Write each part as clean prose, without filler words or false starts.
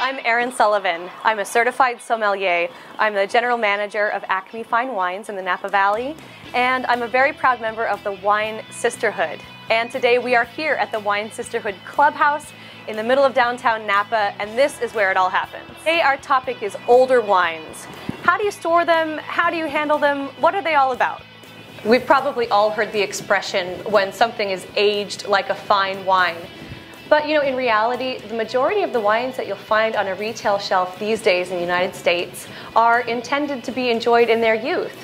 I'm Erin Sullivan. I'm a certified sommelier. I'm the general manager of Acme Fine Wines in the Napa Valley, and I'm a very proud member of the Wine Sisterhood. And today we are here at the Wine Sisterhood Clubhouse in the middle of downtown Napa, and this is where it all happens. Today our topic is older wines. How do you store them? How do you handle them? What are they all about? We've probably all heard the expression when something is aged like a fine wine. But you know, in reality, the majority of the wines that you'll find on a retail shelf these days in the United States are intended to be enjoyed in their youth.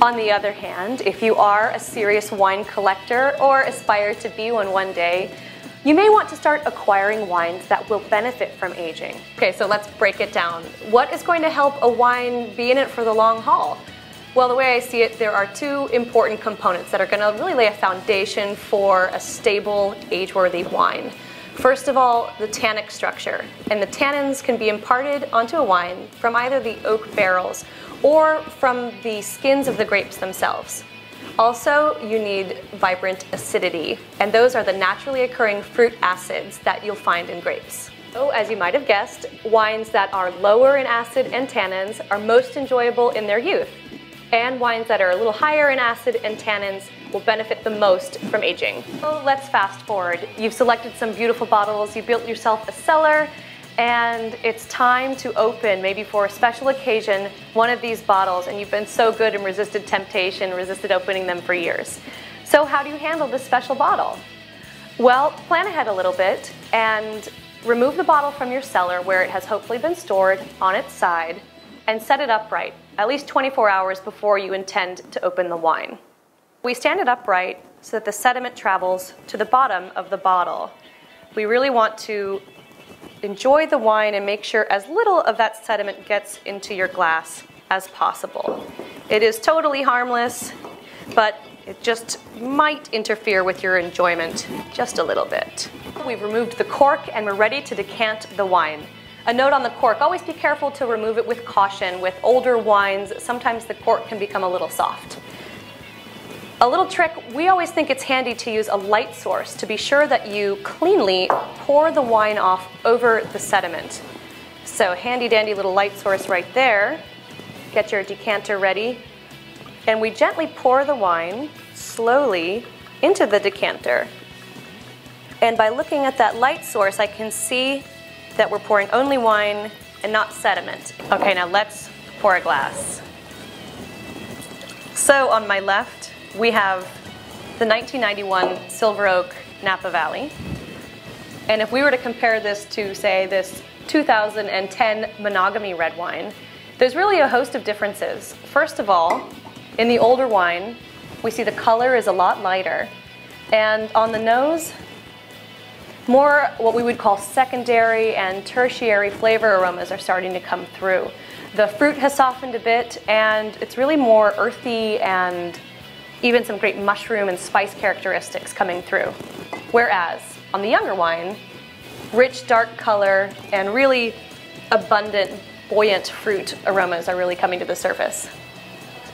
On the other hand, if you are a serious wine collector or aspire to be one day, you may want to start acquiring wines that will benefit from aging. Okay, so let's break it down. What is going to help a wine be in it for the long haul? Well, the way I see it, there are two important components that are going to really lay a foundation for a stable, age-worthy wine. First of all, the tannic structure. And the tannins can be imparted onto a wine from either the oak barrels or from the skins of the grapes themselves. Also, you need vibrant acidity, and those are the naturally occurring fruit acids that you'll find in grapes. So, as you might have guessed, wines that are lower in acid and tannins are most enjoyable in their youth. And wines that are a little higher in acid and tannins will benefit the most from aging. So let's fast forward. You've selected some beautiful bottles, you built yourself a cellar, and it's time to open, maybe for a special occasion, one of these bottles, and you've been so good and resisted temptation, resisted opening them for years. So how do you handle this special bottle? Well, plan ahead a little bit and remove the bottle from your cellar where it has hopefully been stored on its side and set it upright, at least 24 hours before you intend to open the wine. We stand it upright so that the sediment travels to the bottom of the bottle. We really want to enjoy the wine and make sure as little of that sediment gets into your glass as possible. It is totally harmless, but it just might interfere with your enjoyment just a little bit. We've removed the cork and we're ready to decant the wine. A note on the cork, always be careful to remove it with caution. With older wines, sometimes the cork can become a little soft. A little trick, we always think it's handy to use a light source to be sure that you cleanly pour the wine off over the sediment. So handy dandy little light source right there. Get your decanter ready. And we gently pour the wine slowly into the decanter. And by looking at that light source, I can see that we're pouring only wine and not sediment. Okay, now let's pour a glass. So on my left, we have the 1991 Silver Oak Napa Valley. And if we were to compare this to, say, this 2010 Monogamy red wine, there's really a host of differences. First of all, in the older wine, we see the color is a lot lighter. And on the nose, more what we would call secondary and tertiary flavor aromas are starting to come through. The fruit has softened a bit, and it's really more earthy and even some great mushroom and spice characteristics coming through. Whereas on the younger wine, rich dark color and really abundant, buoyant fruit aromas are really coming to the surface.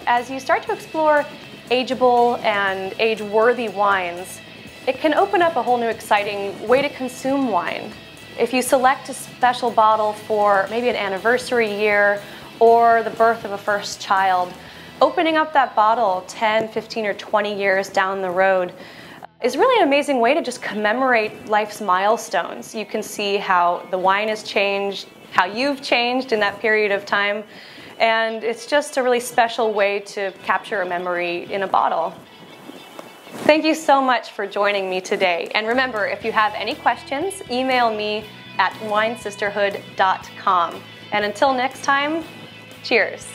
As you start to explore ageable and age-worthy wines, it can open up a whole new exciting way to consume wine. If you select a special bottle for maybe an anniversary year or the birth of a first child, opening up that bottle 10, 15, or 20 years down the road is really an amazing way to just commemorate life's milestones. You can see how the wine has changed, how you've changed in that period of time, and it's just a really special way to capture a memory in a bottle. Thank you so much for joining me today. And remember, if you have any questions, email me at winesisterhood.com. And until next time, cheers.